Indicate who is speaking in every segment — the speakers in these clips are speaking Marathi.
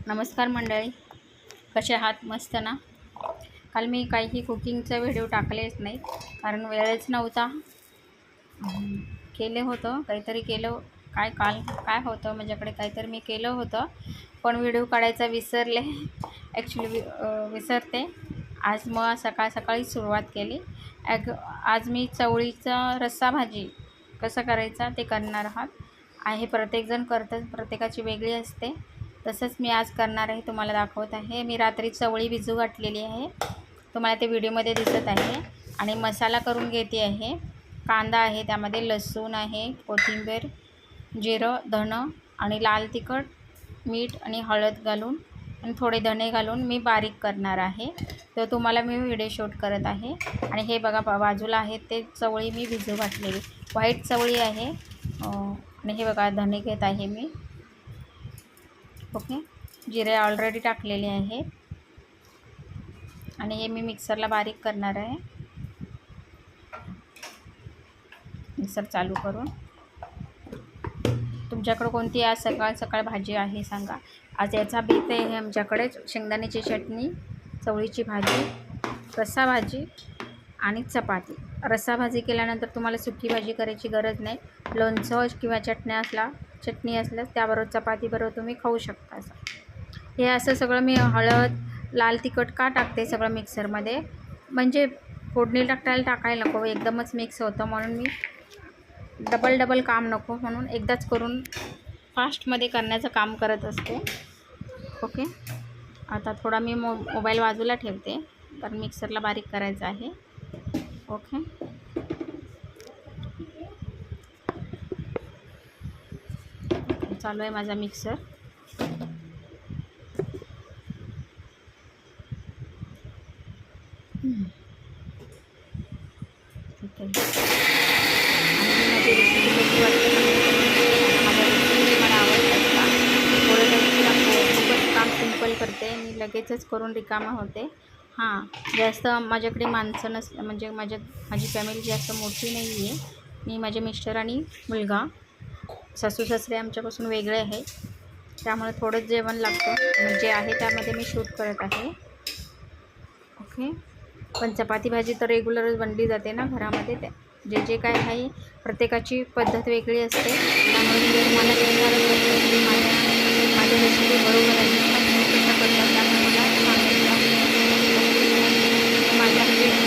Speaker 1: नमस्कार मंडळी, कसे आहात? मस्त ना. काल मी काही कुकिंगचा व्हिडिओ टाकलेच नाही कारण वेळच नव्हता. केले होतं काहीतरी केलं काल काय होतं माझ्याकडे काहीतरी मी केलं होतं पण व्हिडिओ काढायचा विसरले. ॲक्च्युली विसरते. आज मग सकाळी सुरुवात केली. आज मी चवळीचा रस्सा भाजी कसं करायचा ते करणार आहे. प्रत्येकजण करतात, प्रत्येकाची वेगळी असते. तसंच मी आज करणार आहे, तुम्हाला दाखवत आहे. मी रात्री चवळी भिजू घातलेली आहे, तुम्हाला ते व्हिडिओमध्ये दिसत आहे. आणि मसाला करून घेते आहे. कांदा आहे, त्यामध्ये लसूण आहे, कोथिंबीर, जिरं, धण आणि लाल तिखट, मीठ आणि हळद घालून आणि थोडे धणे घालून मी बारीक करणार आहे. तर तुम्हाला मी व्हिडिओ शूट करत आहे. आणि हे बघा बाजूला आहे ते चवळी मी भिजू घातलेली व्हाईट चवळी आहे. आणि हे बघा धणे घेत आहे मी. ओके, जिरे ऑलरेडी टाकलेले आहे आणि हे मी मिक्सरला बारीक करणार आहे. मिक्सर चालू करून. तुमच्याकडे कोणती आज सकाळ भाजी आहे सांगा. आज याचा बेत आहे आमच्याकडे. शेंगदाण्याची चटणी, चवळीची भाजी, रस्सा भाजी आणि चपाती. रस्सा भाजी केल्यानंतर तुम्हाला सुकी भाजी करायची गरज नाही. लोणचं किंवा चटणी असल्यास त्याबरोबर चपातीबरोबर तुम्ही खाऊ शकता. हे असं सगळं मी हळद, लाल तिखट का टाकते सगळं मिक्सरमध्ये, म्हणजे फोडणी टाकायला नको, एकदमच मिक्स होतं. म्हणून मी डबल काम नको म्हणून एकदाच करून फास्टमध्ये करण्याचं काम करत असते. ओके, आता थोडा मी मोबाईल बाजूला ठेवते कारण मिक्सरला बारीक करायचं आहे. ओके, चालू आहे माझा मिक्सर. ठीक आहे. आणि माझी रेसिपी कशी वाटते माझ्या रेसिपी मला आवडतात का? खूपच काम सिंपल करते मी, लगेचच करून रिकामा होते. हां, जास्त माझ्याकडे माणसं म्हणजे माझी फॅमिली जास्त मोठी नाही आहे. मी, माझे मिस्टर आणि मुलगा, सासू सासरे आमच्यापासून वेगळे आहे, त्यामुळे थोडंच जेवण लागतं. जे आहे त्यामध्ये मी शूट करत आहे. ओके, पण चपाती भाजी तर रेग्युलरच बनली जाते ना घरामध्ये. जे काय आहे प्रत्येकाची पद्धत वेगळी असते, त्यामुळे मला माझ्या रेसिपी बरोबर आहे कशा पद्धत त्यामुळे मला सांगायचं. माझ्या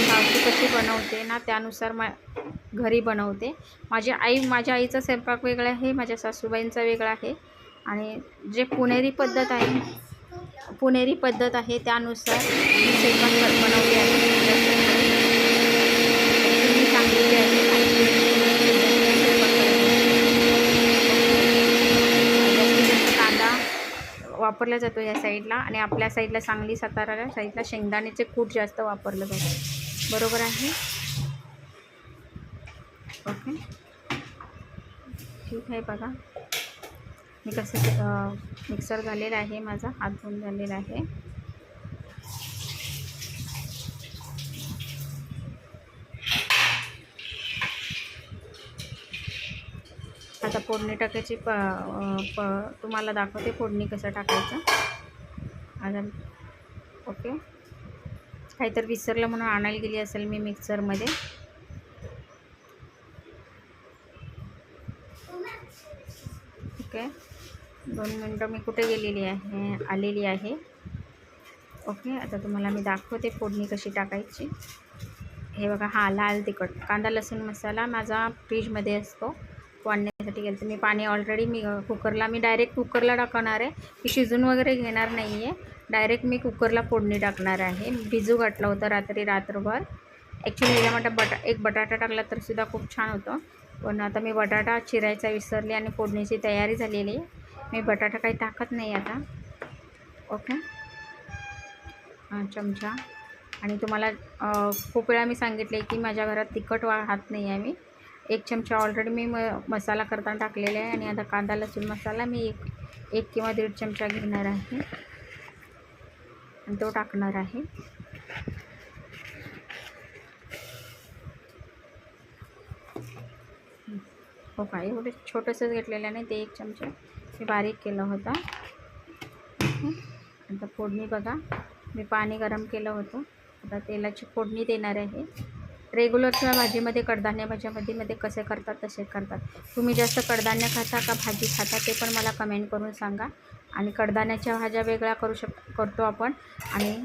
Speaker 1: सासू कशी बनवते ना त्यानुसार घरी बनवते. माझ्या आईचा स्वयंपाक वेगळा आहे, माझ्या सासूबाईंचा वेगळा आहे. आणि जे पुणेरी पद्धत आहे त्यानुसार मी स्वयंपाक बनवते आहे. सांगितले आहे कांदा वापरला जातो या साईडला, आणि आपल्या साईडला सांगली सातारा साईडला शेंगदाण्याचे कूट जास्त वापरलं जातं. बरोबर आहे. ओके, ठीक आहे. बघा मी कसं मिक्सर झालेला आहे, माझा हात धुवून झालेला आहे. आता फोडणी टाकायची तुम्हाला दाखवते फोडणी कसं टाकायचं. आता ओके, काहीतरी विसरलं म्हणून आणायला गेली असेल मी मिक्सरमध्ये. ओके, 2 मिनटं मी कुठे गेलेली आहे, आलेली आहे. ओके, आता तुम्हाला मी दाखवते फोडणी कशी टाकायची. हे बघा, हा लाल तिखट, कांदा लसूण मसाला माझा फ्रीजमध्ये असतो. वाढण्यासाठी गेलं तर मी पाणी ऑलरेडी मी डायरेक्ट कुकरला टाकणार आहे. मी शिजून वगैरे घेणार नाही आहे, डायरेक्ट मी कुकरला फोडणी टाकणार आहे. भिजू घातलं होतं रात्रभर. ॲक्च्युली यामध्ये एक बटाटा टाकला तर सुद्धा खूप छान होतं, पण आता मी बटाटा चिरायचा विसरले आणि फोडणीची तयारी झालेली आहे. मी बटाटा काही टाकत नाही आता. ओके, चमचा. आणि तुम्हाला खूप वेळा मी सांगितले की माझ्या घरात तिखट खात नाही आहे मी. 1 चमचा ऑलरेडी मी मसाला करताना टाकलेला आहे. आणि आता कांदा लसूण मसाला मी एक किंवा 1.5 चमचा घेणार आहे आणि तो टाकणार आहे. हो का, एवढं छोटंसंच घेतलेलं नाही, ते 1 चमचा मी बारीक केला होता. आहे. आता फोडणी बघा, मी पाणी गरम केलं होतं. आता तेलाची फोडणी देणार आहे. रेग्युलरच्या भाजीमध्ये, कडधान्य भाज्यामध्ये कसे करतात तसे करतात. तुम्ही जास्त कडधान्य खाता का भाजी खाता ते पण मला कमेंट करून सांगा. आणि कडधान्याच्या भाज्या वेगळ्या करतो आपण, आणि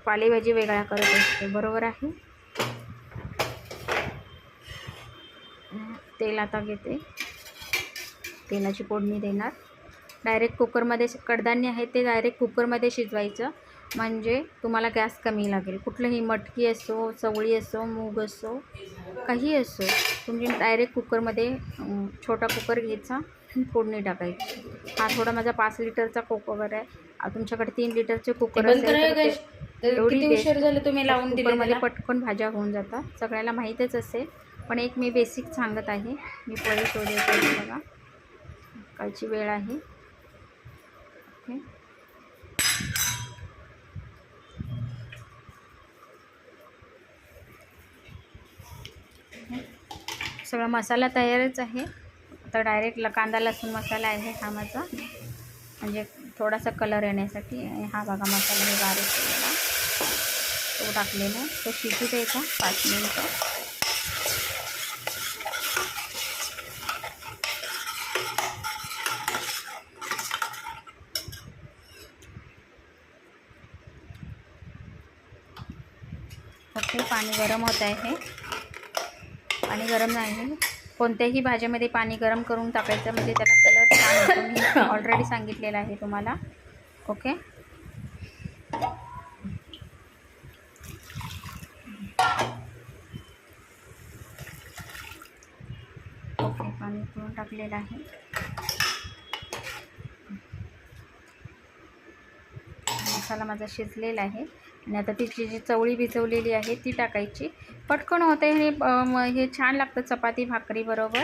Speaker 1: पालेभाजी वेगळ्या करत असते, बरोबर आहे. तेल आता घेते, तेलाची फोडणी देणार. डायरेक्ट कुकरमध्ये कडधान्य आहे ते डायरेक्ट कुकरमध्ये शिजवायचं, म्हणजे तुम्हाला गॅस कमी लागेल. कुठलंही मटकी असो, चवळी असो, मूग असो, काही असो, तुम्ही डायरेक्ट कुकरमध्ये छोटा कुकर घ्यायचा, फोडणी टाकायची. हा थोडा माझा 5 लिटरचा कुकर आहे. तुमच्याकडे 3 लिटरचे कुकर असेल तर एवढी उशीर झालं तुम्ही लावून कुकरमध्ये पटकन भाज्या होऊन जातात. सगळ्याला माहीतच असेल, पण एक मी बेसिक सांगत आहे. मी पोळी शोधते बघा, सकाळची वेळ आहे. ओके, सगळा मसाला तयारच आहे. आता डायरेक्ट कांदा लसूण मसाला आहे हा माझा, म्हणजे थोडासा कलर येण्यासाठी. हा बघा मसाला मी बारीक केलेला तो टाकलेला, तो शिजू द्यायचा 5 मिनिटं. ओके, पाणी गरम होत आहे. पाणी गरम नाही, कोणत्याही भाज्यामध्ये पाणी गरम करून टाकायचं, म्हणजे त्याला कलर छान येतो. मी ऑलरेडी सांगितलेलं आहे तुम्हाला. ओके, ओके, पाणी करून टाकलेलं आहे. मसाला माझा शिजलेला आहे. आणि आता तिची जी चवळी भिजवलेली आहे ती टाकायची. पटकन होते हे छान लागतं चपाती भाकरी बरोबर,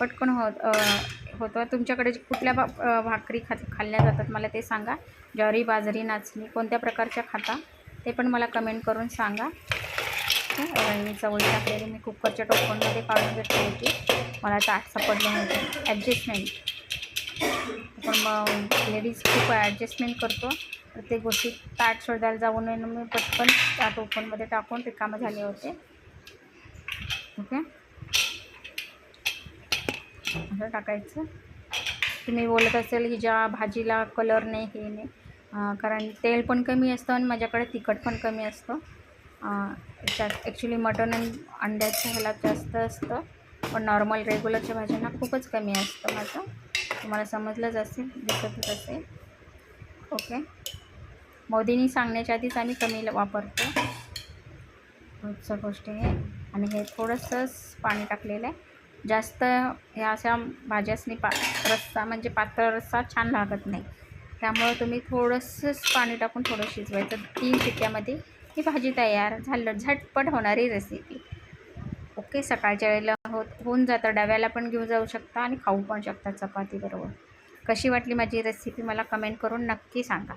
Speaker 1: पटकन होतं. तुमच्याकडे कुठल्या भाकरी खाल्ल्या जातात मला ते सांगा. ज्वारी, बाजरी, नाचणी कोणत्या प्रकारच्या खाता ते पण मला कमेंट करून सांगा. मी चवळी टाकलेली मी कुकरच्या टोपणमध्ये काढून घेतली होती, मला ताट सापडलं नव्हतं. ॲडजस्टमेंट, पण मग लेडीज खूप ॲडजस्टमेंट करतो, प्रत्येक गोष्टी ताट शोधायला जाऊ नये. मी पटकन ताट ओपनमध्ये टाकून रिकामं झाले होते. ओके, असं टाकायचं. तुम्ही बोलत असेल की ज्या भाजीला कलर नाही, हे नाही, कारण तेल पण कमी असतं आणि माझ्याकडे तिखट पण कमी असतं. ॲक्च्युली मटण आणि अंड्याचं ह्याला जास्त असतं, पण नॉर्मल रेग्युलरच्या भाज्यांना खूपच कमी असतं माझं. तुम्हाला समजलंच असेल, दिसतच असेल. ओके, मोदींनी सांगण्याच्या आधीच आम्ही कमी वापरतो रोजच्या गोष्टी आहे. आणि हे थोडंसंच पाणी टाकलेलं आहे. जास्त ह्या अशा भाज्यासनी रस्सा म्हणजे पातळ रस्सा छान लागत नाही, त्यामुळे तुम्ही थोडंसंच पाणी टाकून थोडं शिजवायचं. 3 शिट्ट्यामध्ये ही भाजी तयार झालं. झटपट होणारी रेसिपी. ओके, सकाळच्या वेळेला होऊन जातं, डब्याला पण घेऊन जाऊ शकता आणि खाऊ पण शकता चपाती बरोबर. कशी वाटली माझी रेसिपी मला कमेंट करून नक्की सांगा.